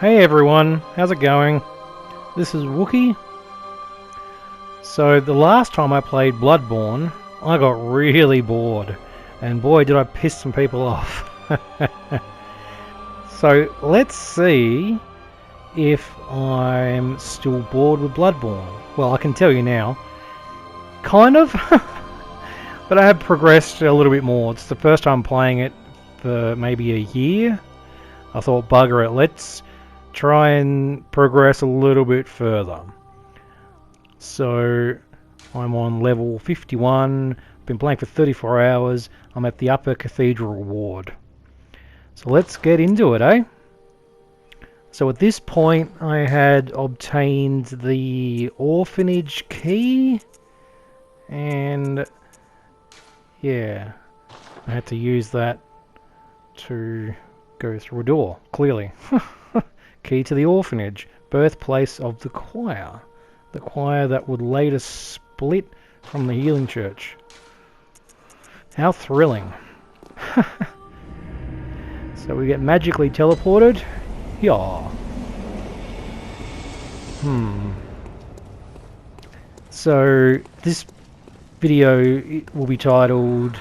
Hey everyone, how's it going? This is Wookiee. So the last time I played Bloodborne, I got really bored, and boy did I piss some people off. So let's see if I'm still bored with Bloodborne. Well, I can tell you now, kind of, but I have progressed a little bit more. It's the first time playing it for maybe a year. I thought, bugger it, let's try and progress a little bit further. So I'm on level 51, been playing for 34 hours, I'm at the Upper Cathedral Ward. So let's get into it, eh? So at this point I had obtained the orphanage key, and yeah, I had to use that to go through a door, clearly. Key to the orphanage, birthplace of the choir that would later split from the healing church. How thrilling. So we get magically teleported. Yeah. So this video will be titled,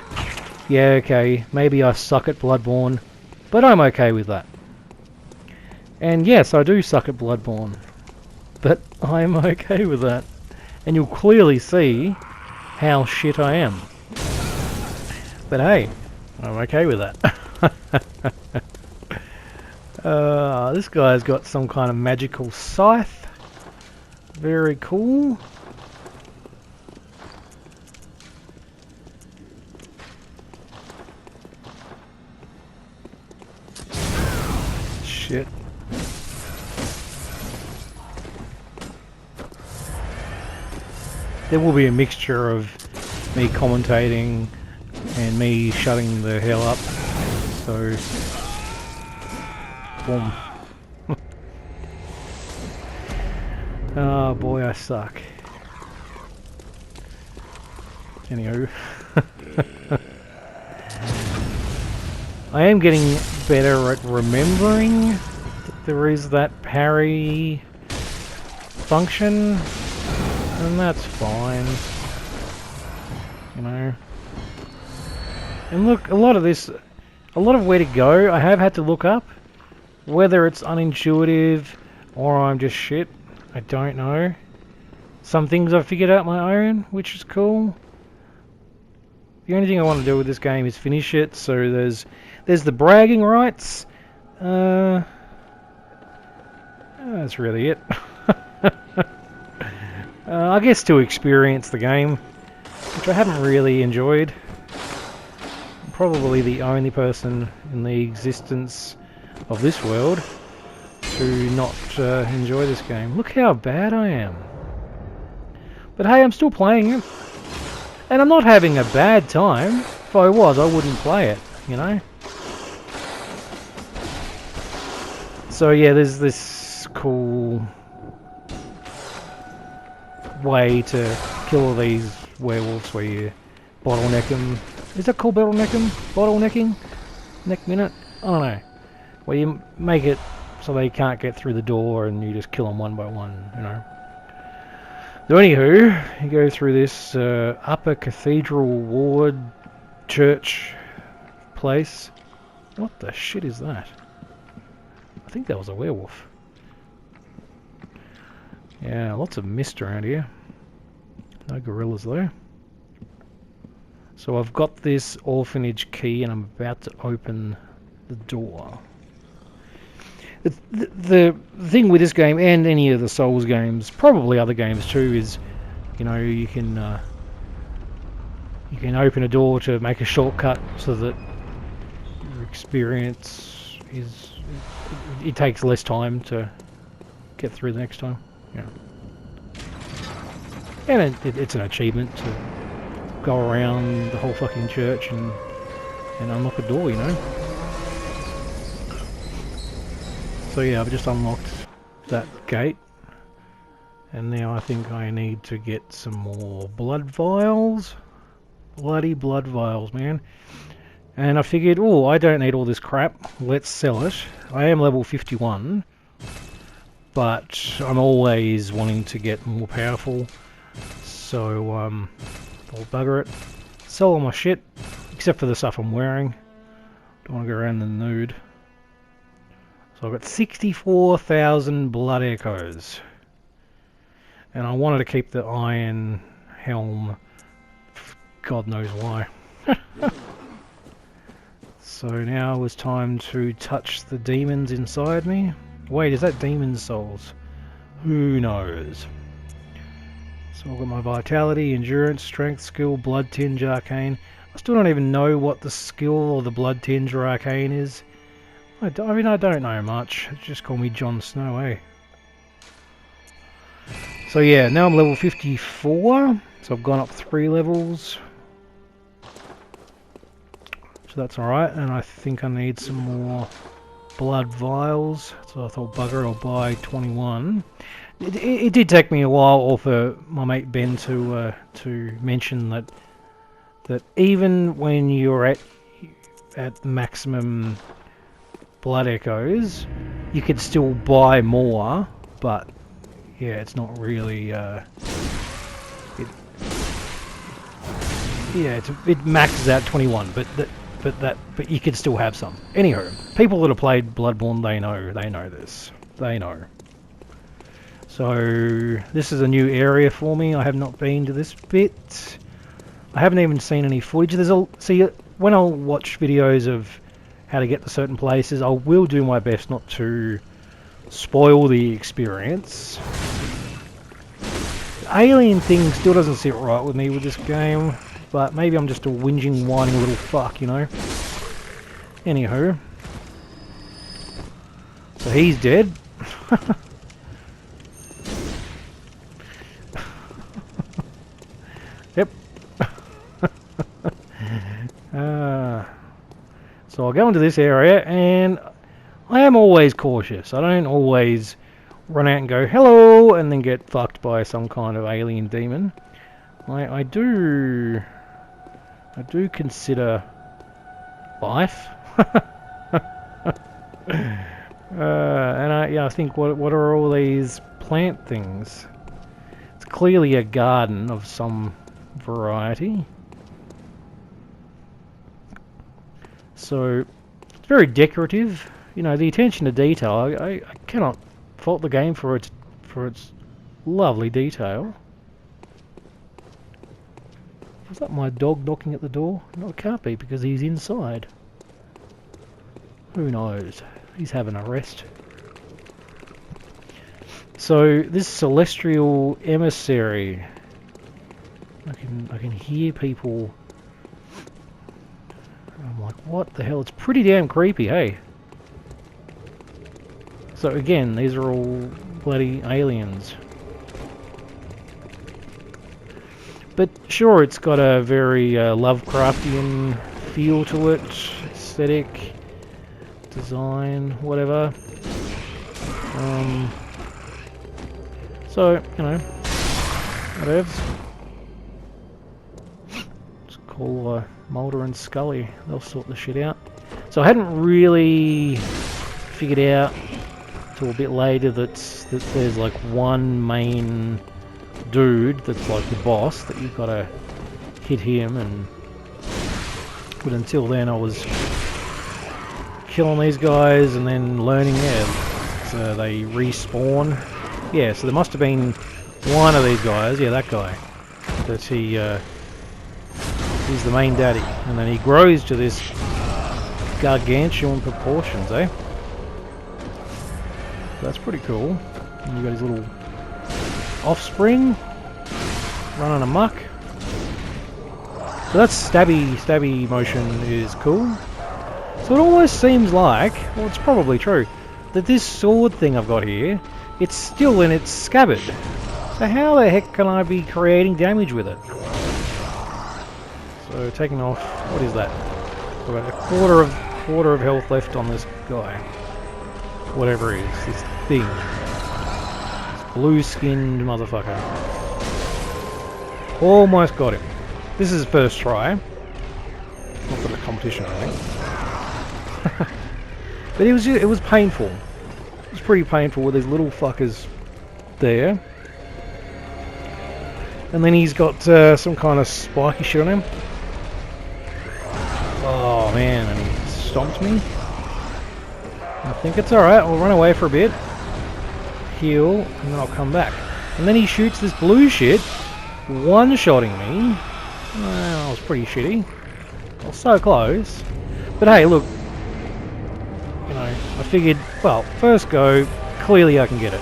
yeah, okay, maybe I suck at Bloodborne, but I'm okay with that. And yes, I do suck at Bloodborne, but I'm okay with that. And you'll clearly see how shit I am. But hey, I'm okay with that. This guy's got some kind of magical scythe. Very cool. Shit. There will be a mixture of me commentating and me shutting the hell up. So, boom. Oh boy, I suck. Anywho. I am getting better at remembering that there is that parry function, and that's fine, you know. And look, a lot of where to go, I have had to look up. Whether it's unintuitive or I'm just shit, I don't know. Some things I've figured out my own, which is cool. The only thing I want to do with this game is finish it, so there's the bragging rights. That's really it. I guess to experience the game, which I haven't really enjoyed. I'm probably the only person in the existence of this world to not enjoy this game. Look how bad I am. But hey, I'm still playing it. And I'm not having a bad time. If I was, I wouldn't play it, you know? So yeah, there's this cool way to kill these werewolves where you bottleneck them. Is that called bottlenecking? Bottlenecking? Neck minute? I don't know. Where you make it so they can't get through the door and you just kill them one by one, you know. So anywho, you go through this Upper Cathedral Ward church place. What the shit is that? I think that was a werewolf. Yeah, lots of mist around here. No gorillas though. So I've got this orphanage key and I'm about to open the door. The thing with this game and any of the Souls games, probably other games too, is, you know, you can open a door to make a shortcut so that your experience is, it takes less time to get through the next time. Yeah. And it's an achievement to go around the whole fucking church and unlock a door, you know. So yeah, I've just unlocked that gate, and now I think I need to get some more blood vials. Bloody blood vials, man. And I figured, oh, I don't need all this crap, let's sell it. I am level 51, but I'm always wanting to get more powerful, so I'll bugger it. Sell all my shit, except for the stuff I'm wearing. Don't want to go around the nude. So I've got 64,000 blood echoes. And I wanted to keep the iron helm, God knows why. So now it was time to touch the demons inside me. Wait, is that demon souls? Who knows? So I've got my vitality, endurance, strength, skill, blood tinge, arcane. I still don't even know what the skill or the blood tinge or arcane is. I mean, I don't know much. Just call me Jon Snow, eh? So yeah, now I'm level 54. So I've gone up 3 levels. So that's alright, and I think I need some more blood vials. So I thought, bugger it, I'll buy 21. It did take me a while for my mate Ben to mention that even when you're at maximum blood echoes, you could still buy more, but yeah, it's not really it maxes out 21, but you could still have some. Anyhow, people that have played Bloodborne, they know this. They know. So this is a new area for me. I have not been to this bit. I haven't even seen any footage. See, when I'll watch videos of how to get to certain places, I will do my best not to spoil the experience. The alien thing still doesn't sit right with me with this game, but maybe I'm just a whinging, whining little fuck, you know? Anywho. So he's dead. Yep. So I'll go into this area, and I am always cautious. I don't always run out and go, hello, and then get fucked by some kind of alien demon. I do consider life. And I think, what are all these plant things? It's clearly a garden of some variety. So it's very decorative. You know, the attention to detail. I cannot fault the game for its lovely detail. Was that my dog knocking at the door? No, it can't be, because he's inside. Who knows? He's having a rest. So this celestial emissary, I can hear people. I'm like, what the hell? It's pretty damn creepy, hey? So again, these are all bloody aliens. But sure, it's got a very Lovecraftian feel to it, aesthetic, design, whatever. So, you know, whatevs. Let's call Mulder and Scully, they'll sort the shit out. So I hadn't really figured out till a bit later that there's like one main dude that's like the boss that you've got to hit him, but until then I was killing these guys and then learning, so they respawn. Yeah, so there must have been one of these guys, yeah, that guy, that he's the main daddy, and then he grows to this gargantuan proportions, eh? That's pretty cool. And you got his little offspring running amok. So that's stabby motion is cool. So it almost seems like, well, it's probably true, that this sword thing I've got here, it's still in its scabbard. So how the heck can I be creating damage with it? So taking off, what is that? I've got a quarter of health left on this guy. Whatever it is, this thing. This blue-skinned motherfucker. Almost got him. This is first try. Not for the competition, I think. But it was painful. It's pretty painful with these little fuckers there. And then he's got some kind of spiky shit on him. Oh man, and he stomped me. I think it's alright, I'll run away for a bit. Heal, and then I'll come back. And then he shoots this blue shit, one-shotting me. Well, that was pretty shitty. I was so close. But hey, look. You know, I figured, well, first go, clearly I can get it.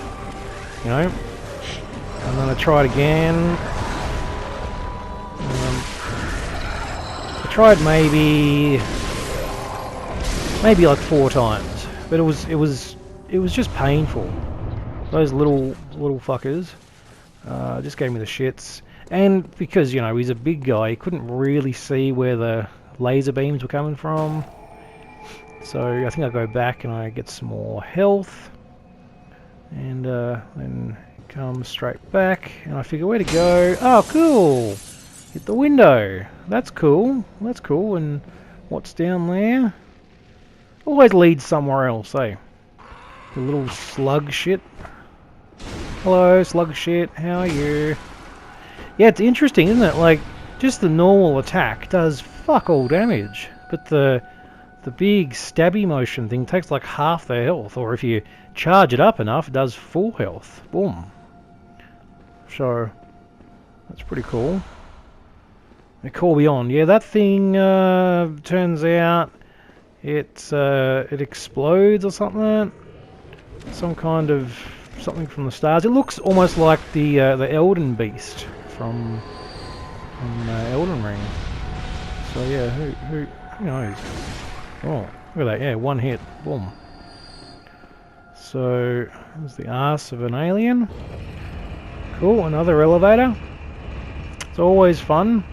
You know? And then I tried again. I tried maybe like 4 times, but it was just painful. Those little fuckers just gave me the shits. And because, you know, he's a big guy, he couldn't really see where the laser beams were coming from. So I think I'll go back and I get some more health. And then come straight back. And I figure where to go. Oh, cool! Hit the window. That's cool. That's cool. And what's down there? Always leads somewhere else, eh? The little slug shit. Hello, slug shit. How are you? Yeah, it's interesting, isn't it? Like, just the normal attack does fuck all damage, but the big stabby motion thing takes like half their health, or if you charge it up enough, it does full health. Boom. So, that's pretty cool. The call beyond. Yeah, that thing turns out it explodes or something. Some kind of something from the stars. It looks almost like the Elden Beast from Elden Ring. So yeah, who knows? Oh, look at that! Yeah, one hit, boom. So there's the arse of an alien. Cool, another elevator. It's always fun.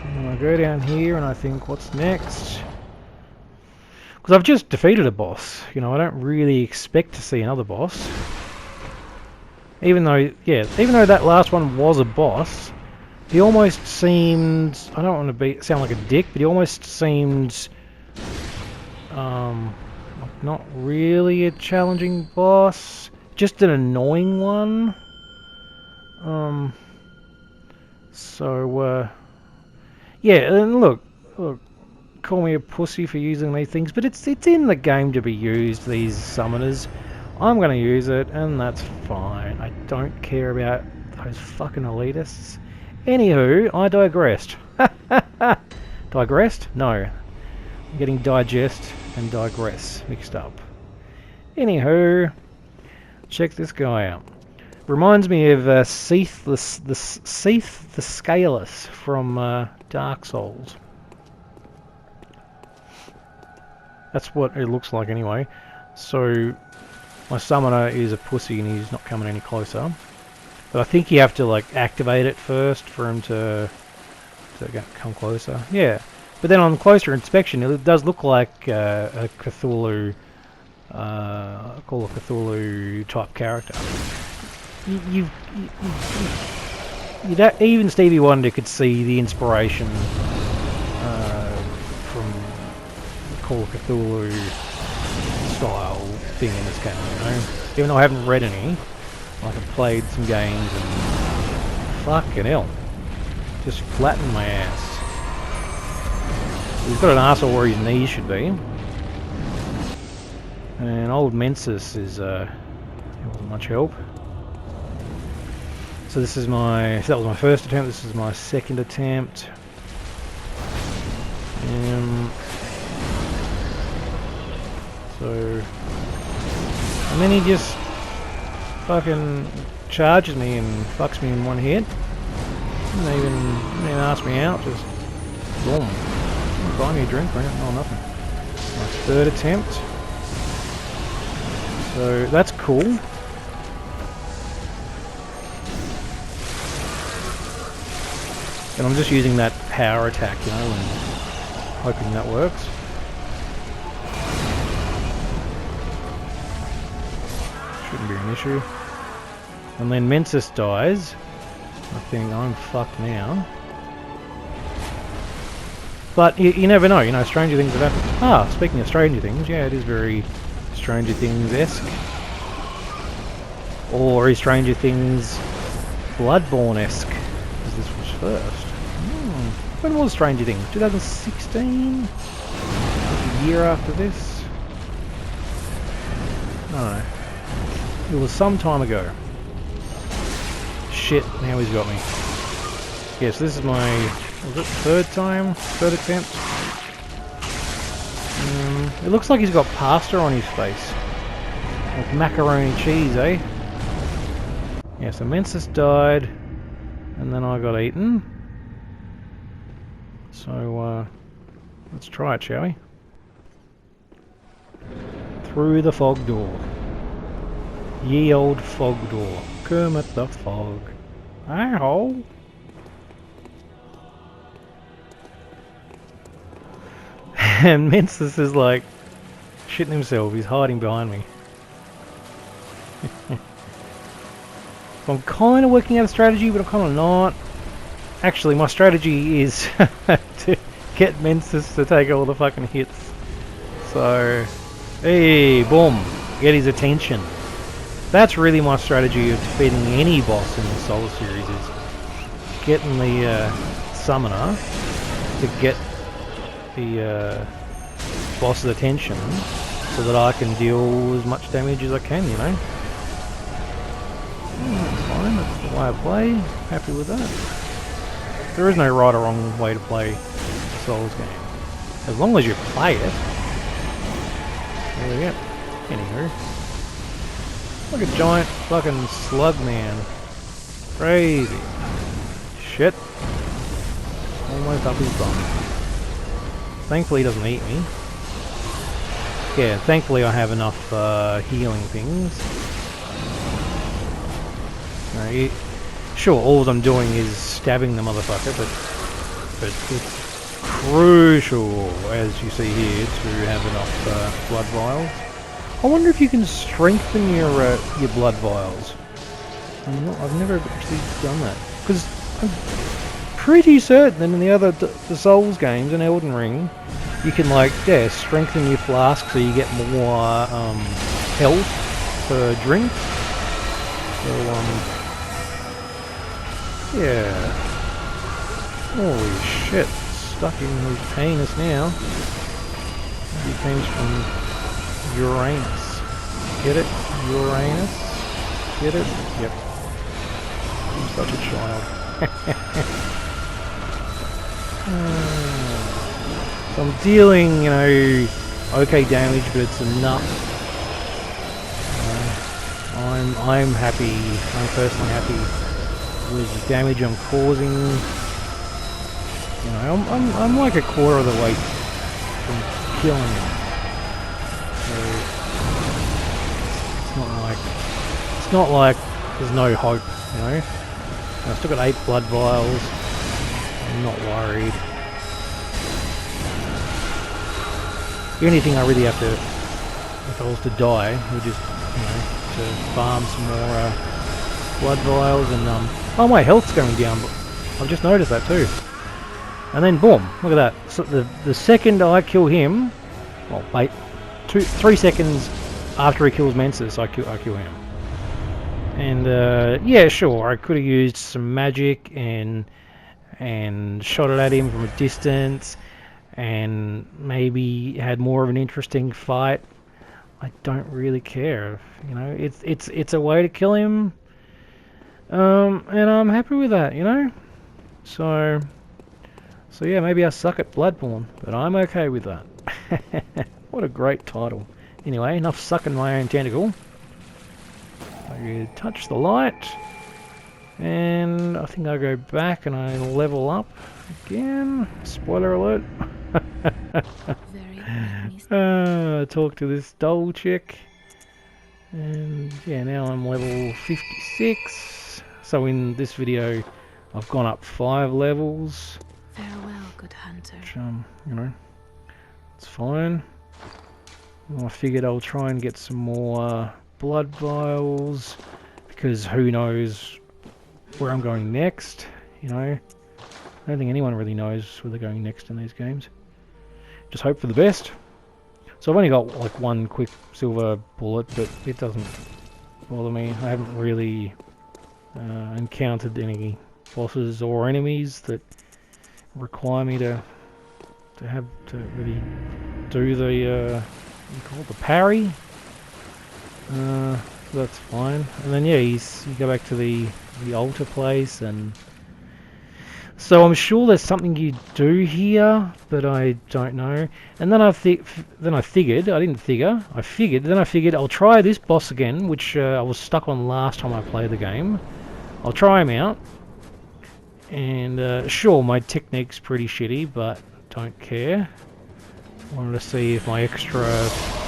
And I go down here and I think, what's next? Because I've just defeated a boss. You know, I don't really expect to see another boss. Even though that last one was a boss, he almost seemed, I don't want to sound like a dick, but he almost seemed like not really a challenging boss, just an annoying one. Yeah, and look, call me a pussy for using these things, but it's in the game to be used, these summoners. I'm going to use it, and that's fine. I don't care about those fucking elitists. Anywho, I digressed. Digressed? No. I'm getting digest and digress mixed up. Anywho, check this guy out. Reminds me of Seath the Scaleless from Dark Souls. That's what it looks like anyway. So my summoner is a pussy and he's not coming any closer. But I think you have to like activate it first for him to come closer. Yeah. But then on closer inspection, it does look like a Cthulhu, call a Cthulhu type character. Even Stevie Wonder could see the inspiration from Call of Cthulhu style thing in this game, you know? Even though I haven't read any, like I've played some games and fucking hell, just flattened my ass. He's got an arsehole where his knees should be. And old Mensis is wasn't much help. So this is that was my first attempt, this is my second attempt. And then he just fucking charges me and fucks me in one hit. Didn't even ask me out, just boom. Didn't buy me a drink or anything, nothing. My third attempt. So that's cool. And I'm just using that power attack, you know, and hoping that works. Shouldn't be an issue. And then Mensis dies. I think I'm fucked now. But you never know, you know, stranger things have happened. Ah, speaking of stranger things, yeah, it is very Stranger Things-esque. Or is Stranger Things Bloodborne-esque? Because this was first. When was Stranger Things? 2016? A year after this? No. It was some time ago. Shit, now he's got me. Yes, this is my, was it third attempt? It looks like he's got pasta on his face. Like macaroni cheese, eh? Yeah, so Mensis died, and then I got eaten. So, let's try it, shall we? Through the fog door. Ye old fog door. Kermit the Fog. Ow! And Mensis is like shitting himself. He's hiding behind me. I'm kind of working out a strategy, but I'm kind of not. Actually, my strategy is to get Mensis to take all the fucking hits. So, hey, boom, get his attention. That's really my strategy of defeating any boss in the Soul series, is getting the summoner to get the boss's attention so that I can deal as much damage as I can, you know. That's fine, that's the way I play. Happy with that. There is no right or wrong way to play a Souls game. As long as you play it. There we go. Anywho. Like a giant fucking slug man. Crazy. Shit. Almost up his bum. Thankfully he doesn't eat me. Yeah, thankfully I have enough healing things. Sure, all I'm doing is stabbing the motherfucker, but it's crucial, as you see here, to have enough blood vials. I wonder if you can strengthen your blood vials. I've never actually done that, because I'm pretty certain that in the Souls games in Elden Ring, you can strengthen your flask so you get more health per drink. So yeah. Holy shit! Stuck in his penis now. He comes from Uranus. Get it? Uranus? Get it? Yep. I'm such a child. So I'm dealing, okay damage, but it's enough. I'm happy. I'm personally happy with the damage I'm causing. I'm like a quarter of the way from killing him. It's not like there's no hope, I've still got 8 blood vials. I'm not worried. The only thing I really have to, if I was to die, would just, to farm some more blood vials and oh, my health's going down. But I've just noticed that too. And then boom, look at that. So the second I kill him, well, wait, 3 seconds after he kills Mensis, I kill him. And yeah, sure, I could have used some magic and shot it at him from a distance, and maybe had more of an interesting fight. I don't really care, it's a way to kill him, and I'm happy with that, So yeah, maybe I suck at Bloodborne, but I'm okay with that. What a great title. Anyway, enough sucking my own tentacle. I touch the light, and I think I go back and I level up again. Spoiler alert. Talk to this doll chick, and yeah, now I'm level 56. So in this video, I've gone up 5 levels. Farewell, good hunter. Which, it's fine. I figured I'll try and get some more blood vials, because who knows where I'm going next, I don't think anyone really knows where they're going next in these games. Just hope for the best. So I've only got like one quick silver bullet, but it doesn't bother me. I haven't really encountered any bosses or enemies that require me to really do the what do you call it, the parry. That's fine. And then yeah, you go back to the altar place, and so I'm sure there's something you do here, but I don't know. And then I figured I'll try this boss again, which I was stuck on last time I played the game. I'll try him out, and sure, my technique's pretty shitty, but don't care. Wanted to see if my extra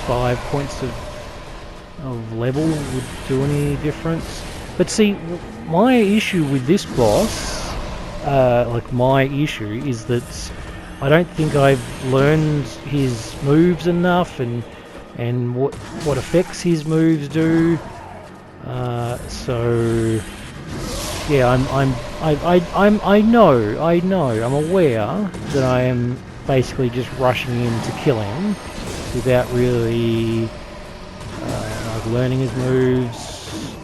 5 points of level would do any difference. But see, my issue with this boss, my issue is that I don't think I've learned his moves enough, and what effects his moves do. So yeah, I know, I'm aware that I am basically just rushing in to kill him without really like learning his moves.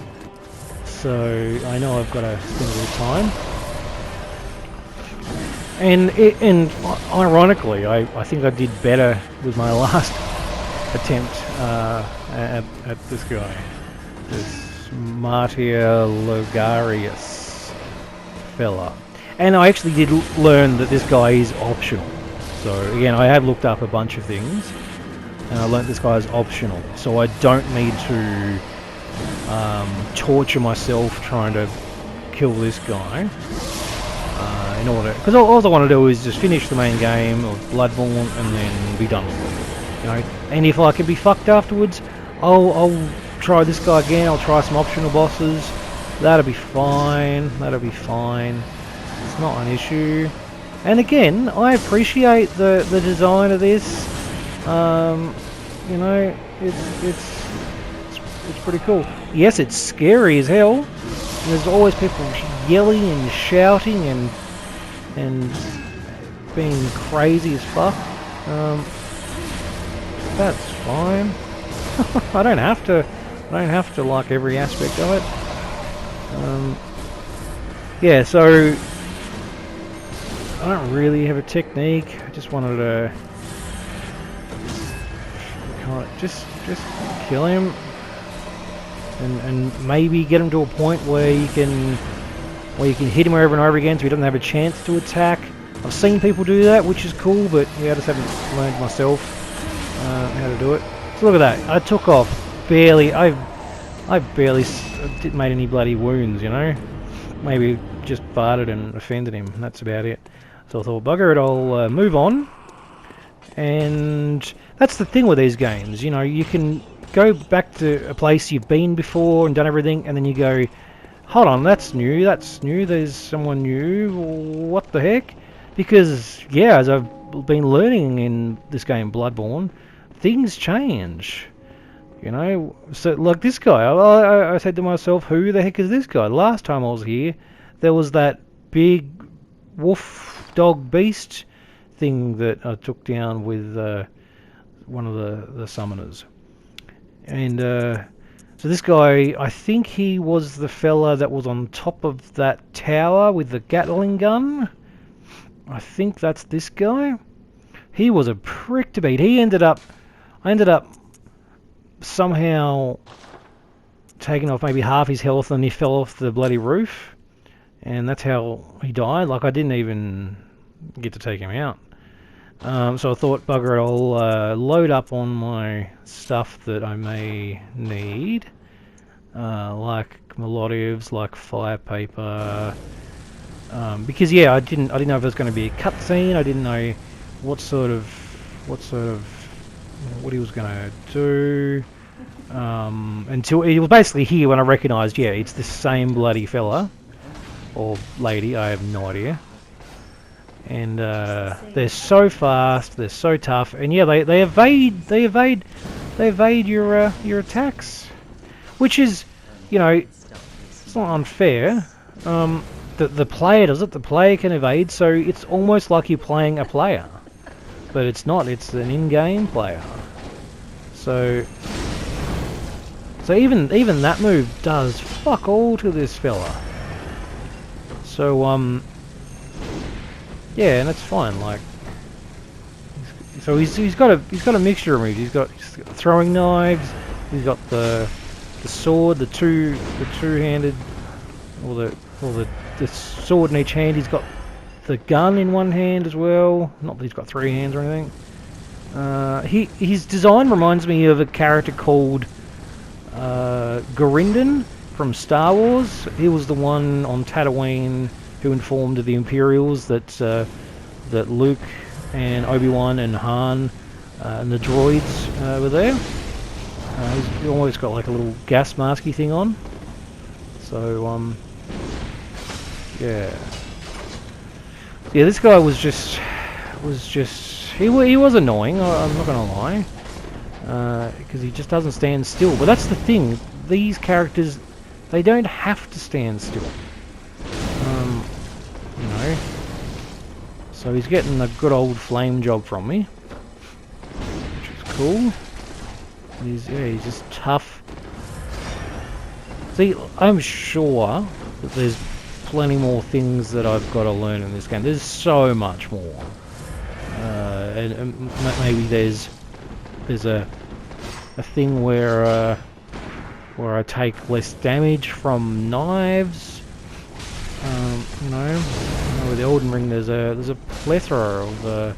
So I know I've got to spend a bit of time. And ironically, I think I did better with my last attempt at this guy, this Martyr Logarius fella. And I actually did learn that this guy is optional. So again, I have looked up a bunch of things, and I learned this guy is optional. So I don't need to torture myself trying to kill this guy. In order, because all I want to do is just finish the main game of Bloodborne and then be done with it, you know. And if I can be fucked afterwards, I'll try this guy again. I'll try some optional bosses. That'll be fine. That'll be fine. It's not an issue. And again, I appreciate the design of this. You know, it's pretty cool. Yes, it's scary as hell. And there's always people yelling and shouting and being crazy as fuck. That's fine. I don't have to like every aspect of it. Yeah, so I don't really have a technique. I just wanted to kind of just kill him and maybe get him to a point where you can hit him over and over again so he doesn't have a chance to attack. I've seen people do that, which is cool, but yeah, I just haven't learned myself how to do it. So look at that. I took off barely. I barely made any bloody wounds, you know. Maybe just farted and offended him. And that's about it. So I thought, bugger it, I'll move on. And that's the thing with these games, you know. You can go back to a place you've been before and done everything, and then you go, hold on, that's new, there's someone new, what the heck? Because, yeah, as I've been learning in this game, Bloodborne, things change, you know? So, like this guy, I said to myself, who the heck is this guy? Last time I was here, there was that big wolf dog beast thing that I took down with one of the summoners. And, so this guy, I think he was the fella that was on top of that tower with the Gatling gun. I think that's this guy. He was a prick to beat. I ended up somehow taking off maybe half his health, and he fell off the bloody roof. And that's how he died. Like, I didn't even get to take him out. So I thought, bugger it, I'll load up on my stuff that I may need, like melodives, like fire paper, because yeah, I didn't know if there was going to be a cutscene. I didn't know what he was going to do, until he was basically here when I recognised, yeah, it's the same bloody fella or lady. I have no idea. And they're so fast, they're so tough, and yeah, they evade your attacks, which is, you know, it's not unfair. The player does it. The player can evade, so it's almost like you're playing a player, but it's not. It's an in-game player. So even that move does fuck all to this fella. So yeah, and it's fine. Like, so he's got a mixture of moves. He's got throwing knives. He's got the sword, the two-handed, or the sword in each hand. He's got the gun in one hand as well. Not that he's got 3 hands or anything. His design reminds me of a character called Gurinden from Star Wars. He was the one on Tatooine who informed the Imperials that that Luke and Obi-Wan and Han and the droids were there. He's always got like a little gas masky thing on. So yeah, this guy was just he was annoying. I'm not gonna lie, because he just doesn't stand still. But that's the thing. These characters, they don't have to stand still. You know. So he's getting a good old flame job from me, which is cool. He's just tough. See, I'm sure that there's plenty more things that I've got to learn in this game. There's so much more. And maybe there's a thing where I take less damage from knives. You know, with the Elden Ring, there's a plethora of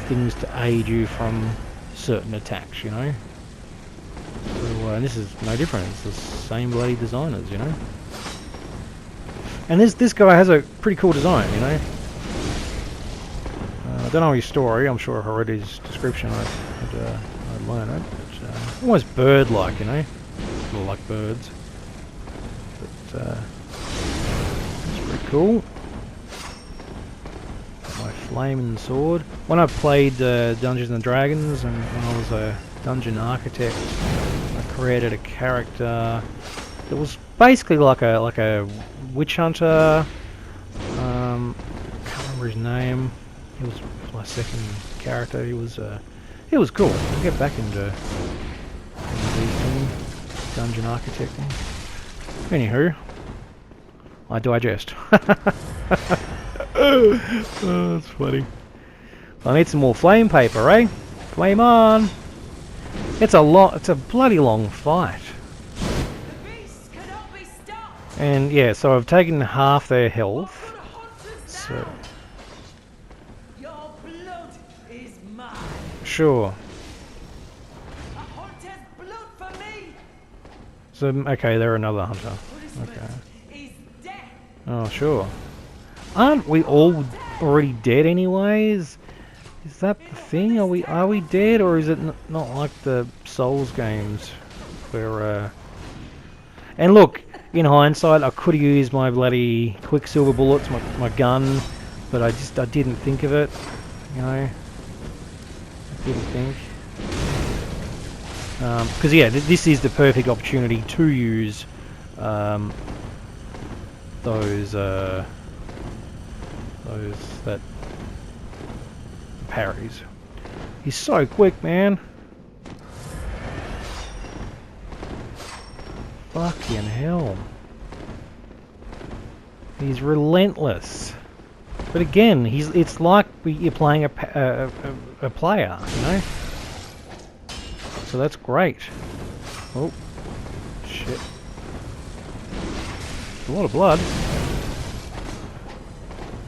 things to aid you from certain attacks. You know, so, and this is no different. It's the same bloody designers. You know, and this guy has a pretty cool design. You know. I don't know his story. I'm sure if I read his description, I'd learn it. But, almost bird-like, you know, like birds. But it's pretty cool. My flaming sword. When I played Dungeons and Dragons, and when I was a dungeon architect, I created a character that was basically like a witch hunter. Can't remember his name. He was my second character. He was cool. I'll get back into dungeon architecting. Anywho, I digest. Oh, that's funny. I need some more flame paper, eh? Flame on! It's a bloody long fight. The beast cannot be stopped. And yeah, so I've taken half their health. So Your blood is mine. sure. A hunter's blood for me. So okay, they're another hunter. Punishment is death. Oh sure. Aren't we all already dead anyways? Is that the thing? Are we dead, or is it not like the Souls games where and look, in hindsight I could have used my bloody Quicksilver bullets, my gun, but I didn't think of it, you know. I didn't think. Because yeah, this is the perfect opportunity to use those that parries. He's so quick, man. Fucking hell. He's relentless. But again, it's like you're playing a player, you know? So that's great. Oh, shit. A lot of blood.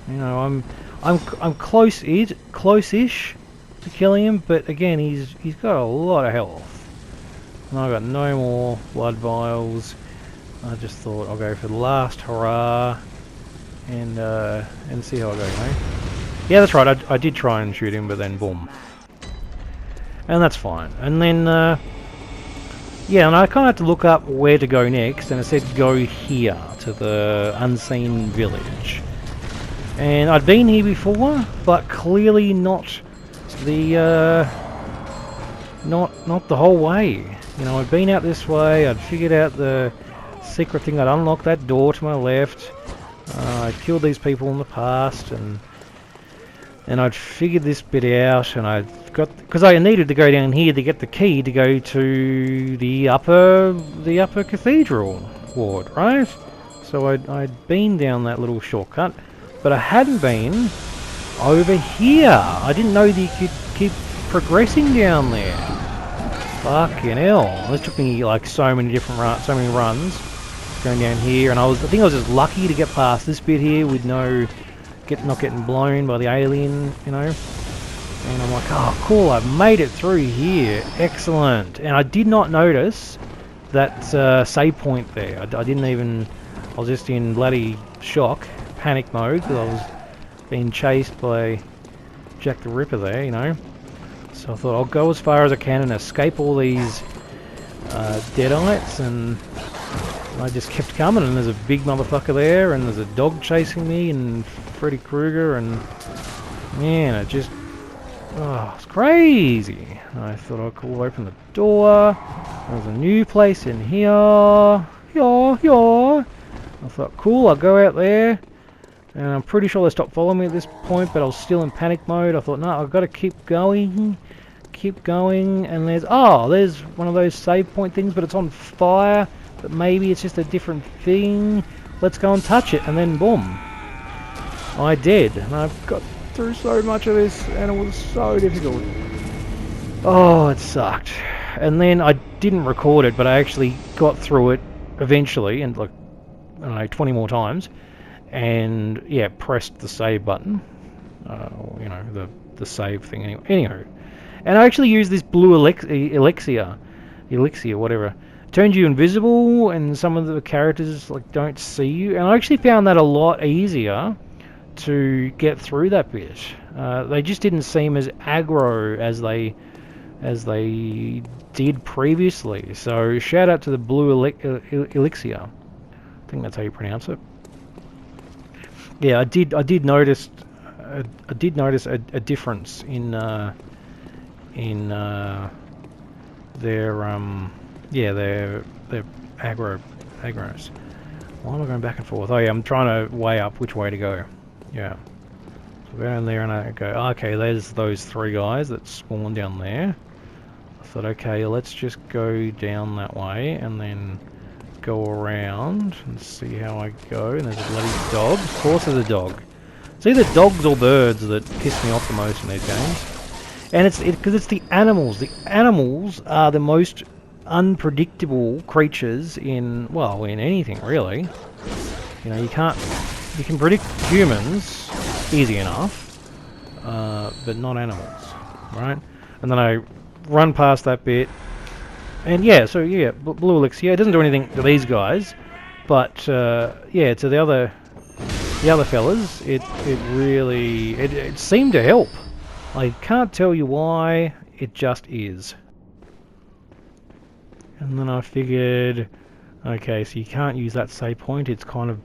You know, I'm close-ish to killing him, but again, he's got a lot of health. And I've got no more blood vials. I just thought I'll go for the last hurrah and see how I go, mate. Yeah, that's right. I did try and shoot him, but then boom. And that's fine. And then yeah, and I kind of had to look up where to go next, and it said go here to the unseen village. And I'd been here before, but clearly not the not the whole way. You know, I'd been out this way. I'd figured out the secret thing. I'd unlocked that door to my left. I'd killed these people in the past, and And I'd figured this bit out, and I'd got, because I needed to go down here to get the key to go to the upper cathedral ward, right? So I'd been down that little shortcut, but I hadn't been over here. I didn't know that you could keep progressing down there. Fucking hell! This took me like so many runs going down here, and I think I was just lucky to get past this bit here with not getting blown by the alien, you know. And I'm like, oh cool, I've made it through here, excellent. And I did not notice that save point there. I didn't even. I was just in bloody shock, panic mode, because I was being chased by Jack the Ripper there, you know. So I thought I'll go as far as I can and escape all these deadites, and I just kept coming, and there's a big motherfucker there, and there's a dog chasing me, and Freddy Krueger, and man, it just, oh, it's crazy. And I thought I could open the door. There's a new place in here. Yeah. I thought, cool, I'll go out there. And I'm pretty sure they stopped following me at this point, but I was still in panic mode. I thought, no, I've got to keep going. And there's one of those save point things, but it's on fire. But maybe it's just a different thing. Let's go and touch it, and then boom. I did, and I've got through so much of this, and it was so difficult. Oh, it sucked. And then I didn't record it, but I actually got through it eventually, and like, I don't know, 20 more times. And yeah, pressed the save button, you know, the save thing. Anyway, and I actually used this blue elixir, whatever. It turns you invisible, and some of the characters like don't see you. And I actually found that a lot easier to get through that bit. They just didn't seem as aggro as they did previously. So shout out to the blue elixir. I think that's how you pronounce it. Yeah, I did notice a difference in their aggros. Why am I going back and forth? Oh yeah, I'm trying to weigh up which way to go. Yeah. So go down there and I go, oh, okay, there's those three guys that spawn down there. I thought, okay, let's just go down that way and then go around and see how I go. And there's a bloody dog. Of course there's a dog. It's either dogs or birds that piss me off the most in these games. And it's because it's the animals. The animals are the most unpredictable creatures in anything really. You know, you can predict humans easy enough, but not animals, right? And then I run past that bit. And yeah, so yeah, blue elixir. It doesn't do anything to these guys, but yeah, to the other fellas, it really seemed to help. I can't tell you why. It just is. And then I figured, okay, so you can't use that save point. It's kind of a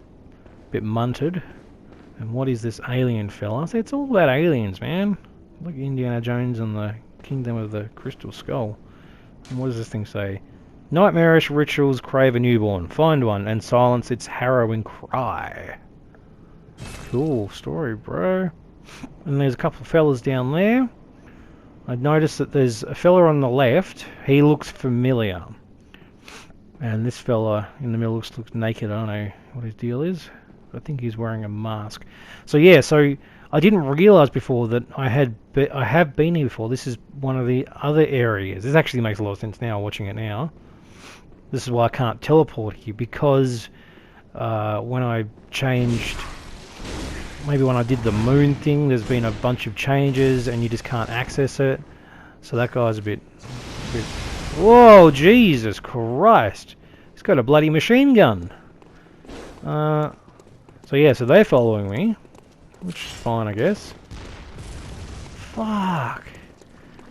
bit munted. And what is this alien fella? So it's all about aliens, man. Like Indiana Jones and the Kingdom of the Crystal Skull. And what does this thing say? Nightmarish rituals crave a newborn. Find one and silence its harrowing cry. Cool story, bro. And there's a couple of fellas down there. I'd noticed that there's a fella on the left. He looks familiar. And this fella in the middle looks naked. I don't know what his deal is. I think he's wearing a mask. So yeah, so I didn't realise before that I have been here before. This is one of the other areas. This actually makes a lot of sense now, watching it now. This is why I can't teleport here, because when I changed, maybe when I did the moon thing, there's been a bunch of changes and you just can't access it. So that guy's a bit... Whoa, Jesus Christ! He's got a bloody machine gun. So yeah, so they're following me, which is fine, I guess. Fuck.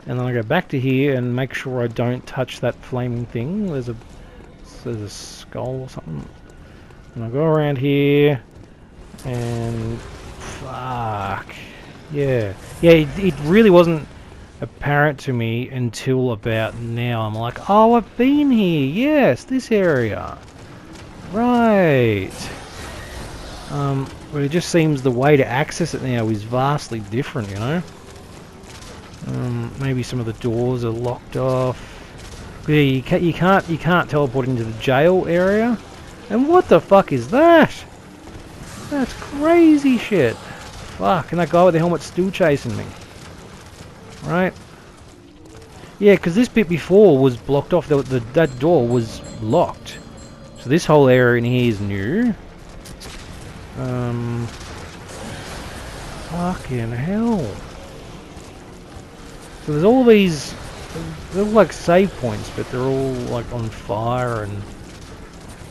And then I go back to here and make sure I don't touch that flaming thing. There's a skull or something. And I go around here and fuck. Yeah. Yeah, it really wasn't apparent to me until about now. I'm like, oh, I've been here. Yes, this area. Right. But it just seems the way to access it now is vastly different, you know? Maybe some of the doors are locked off. Yeah, you can't teleport into the jail area. And what the fuck is that? That's crazy shit. Fuck, and that guy with the helmet's still chasing me. Right? Yeah, because this bit before was blocked off. That door was locked. So this whole area in here is new. Fucking hell. So there's all these, they're like save points, but they're all like on fire and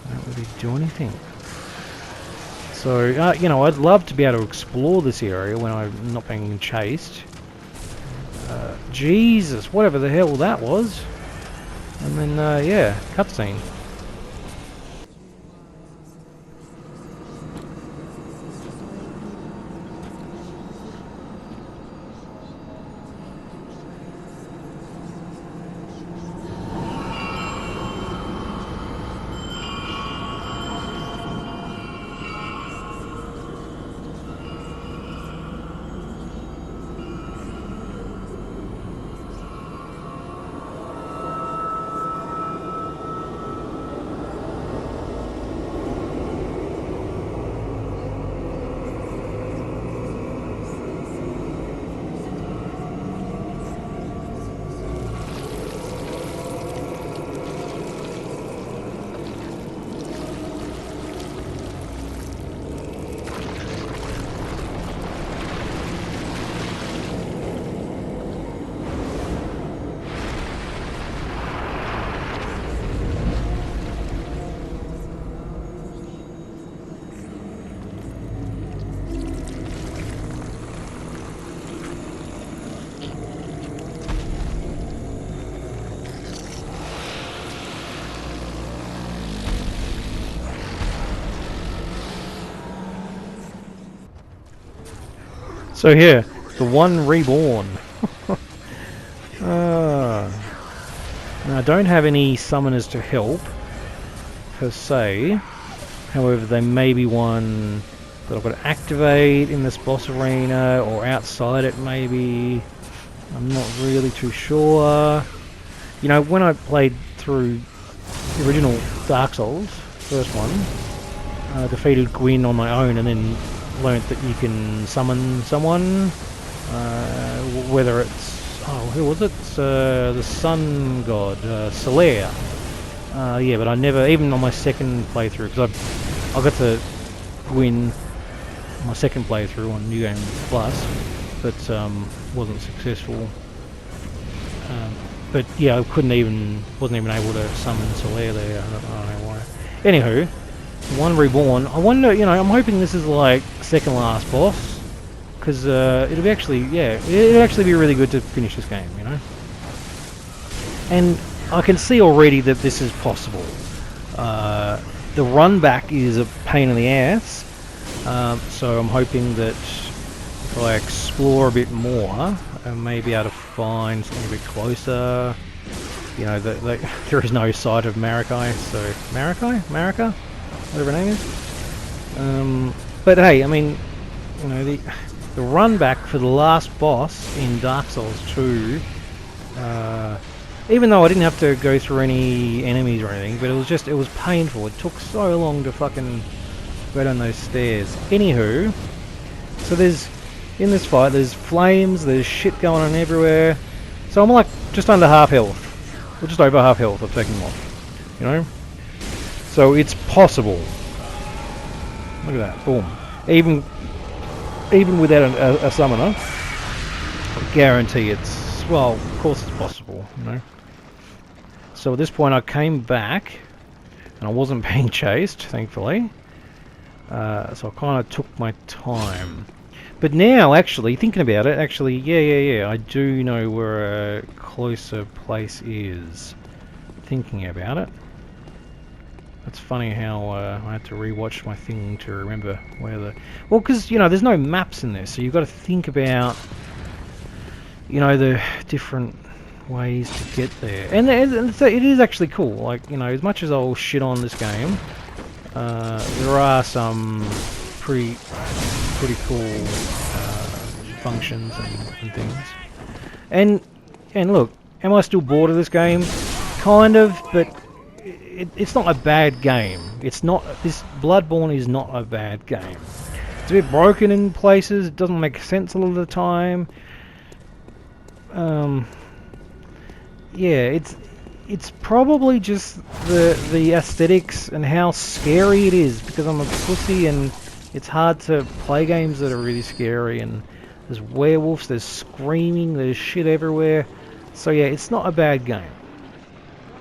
don't really do anything. So, you know, I'd love to be able to explore this area when I'm not being chased. Jesus, whatever the hell that was. And then, yeah, cutscene. So here, the one reborn. Now I don't have any summoners to help, per se. However, there may be one that I've got to activate in this boss arena, or outside it maybe. I'm not really too sure. You know, when I played through the original Dark Souls, first one, I defeated Gwyn on my own and then learnt that you can summon someone, whether it's, oh, who was it? It's, the sun god, Solaire. Yeah, but I never, even on my second playthrough, because I got to win my second playthrough on New Game Plus, but wasn't successful. But yeah, I wasn't even able to summon Solaire there. I don't know why. Anywho, one reborn. I wonder, you know, I'm hoping this is like second last boss, because it'll be actually, yeah, it'll actually be really good to finish this game, you know. And I can see already that this is possible. The run back is a pain in the ass, so I'm hoping that if I explore a bit more, I may be able to find something a bit closer. You know, there is no sight of Marikai, so Marika, whatever her name is. But hey, I mean, you know, the run back for the last boss in Dark Souls 2. Even though I didn't have to go through any enemies or anything, but it was painful. It took so long to fucking go down those stairs. Anywho, so in this fight, there's flames, there's shit going on everywhere. So I'm like just under half health, or just over half health of taking them off, you know? So it's possible. Look at that, boom. Even without a summoner, I guarantee it's, well, of course it's possible, you know? So at this point I came back, and I wasn't being chased, thankfully. So I kind of took my time. But now, actually, thinking about it, actually, yeah, I do know where a closer place is. Thinking about it. It's funny how I had to rewatch my thing to remember where the... Well, because, you know, there's no maps in this, so you've got to think about, you know, the different ways to get there. And it is actually cool. Like, you know, as much as I'll shit on this game, there are some pretty cool functions and things. And look, am I still bored of this game? Kind of, but it's not a bad game. It's not. This Bloodborne is not a bad game. It's a bit broken in places. It doesn't make sense a lot of the time. Yeah, it's probably just the aesthetics and how scary it is, because I'm a pussy and it's hard to play games that are really scary, and there's werewolves, there's screaming, there's shit everywhere. So yeah, it's not a bad game,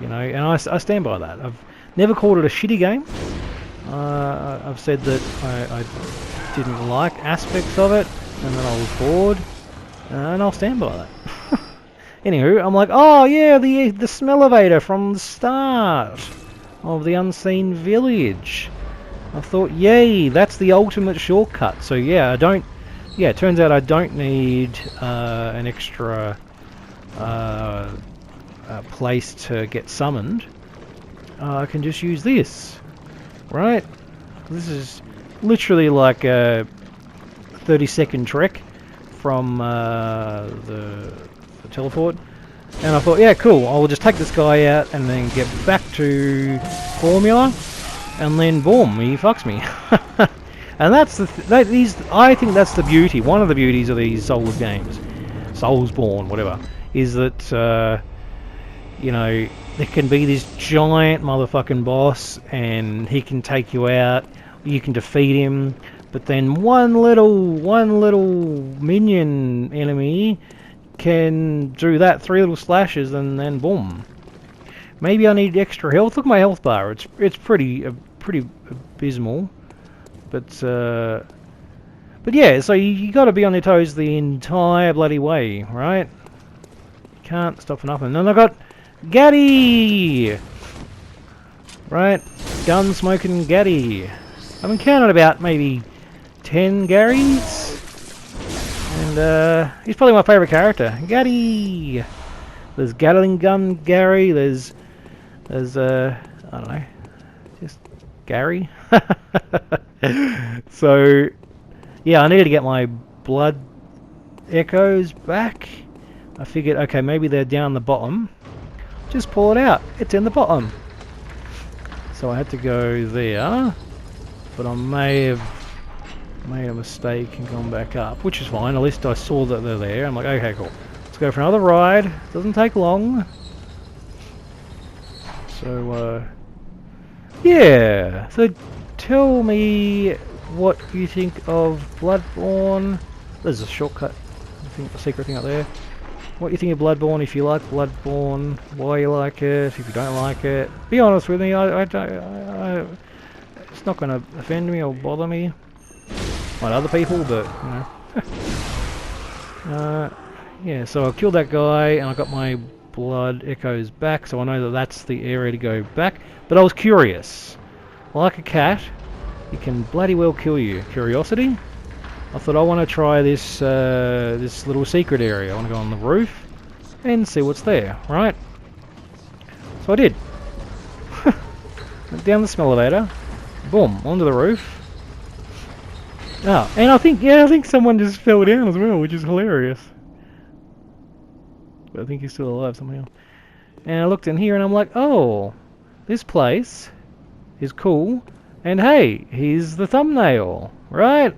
you know, and I stand by that. I've never called it a shitty game. I've said that I didn't like aspects of it and that I was bored, and I'll stand by that. Anywho, I'm like, oh yeah, the smellevator from the start of the Unseen Village. I thought, yay, that's the ultimate shortcut. So yeah, it turns out I don't need an extra place to get summoned. I can just use this, right? This is literally like a 30-second trek from the teleport, and I thought, yeah, cool, I'll just take this guy out and then get back to Formula, and then boom, he fucks me. And that's I think that's the beauty, one of the beauties of these Souls games, Soulsborne, whatever, is that you know, there can be this giant motherfucking boss and he can take you out, you can defeat him, but then one little minion enemy can do that, 3 little slashes, and then boom. Maybe I need extra health. Look at my health bar. It's pretty abysmal. But yeah. So you got to be on your toes the entire bloody way, right? Can't stop for nothing. And I got Gaddy, right? Gun smoking Gaddy. I've encountered about maybe 10 Garys. And he's probably my favourite character, Gaddy. There's Gatling Gun Gary. There's I don't know, just Gary. So yeah, I needed to get my blood echoes back. I figured, okay, maybe they're down the bottom. Just pull it out. It's in the bottom. So I had to go there, but I may have made a mistake and gone back up, which is fine. At least I saw that they're there. I'm like, okay, cool. Let's go for another ride. Doesn't take long. So, yeah. So, tell me what you think of Bloodborne. There's a shortcut. I think the secret thing up there. What you think of Bloodborne? If you like Bloodborne, why you like it? If you don't like it, be honest with me. I don't. It's not going to offend me or bother me. Like other people, but you know. Yeah, so I killed that guy and I got my blood echoes back, so I know that that's the area to go back. But I was curious. Like a cat, it can bloody well kill you. Curiosity? I thought, I want to try this this little secret area. I want to go on the roof and see what's there, right? So I did. Went down the smellevator, boom, onto the roof. Oh, and I think someone just fell down as well, which is hilarious. But I think he's still alive somehow. And I looked in here and I'm like, oh, this place is cool. And hey, here's the thumbnail, right?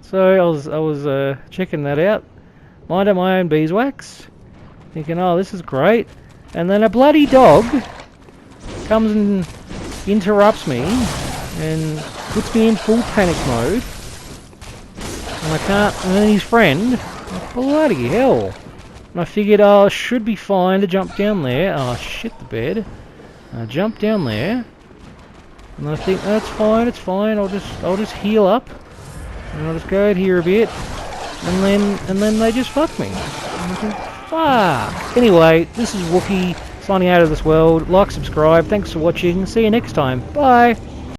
So I was checking that out, minding my own beeswax, thinking, oh, this is great. And then a bloody dog comes and interrupts me and puts me in full panic mode. And I can't, and then his friend, like, bloody hell. And I figured, oh, I should be fine to jump down there. Oh, shit the bed. And I jumped down there. And I think, that's fine, it's fine, I'll just heal up. And I'll just go out here a bit. And then they just fuck me. And I think, fuck. Anyway, this is Wookiee, signing out of this world. Like, subscribe, thanks for watching, see you next time. Bye.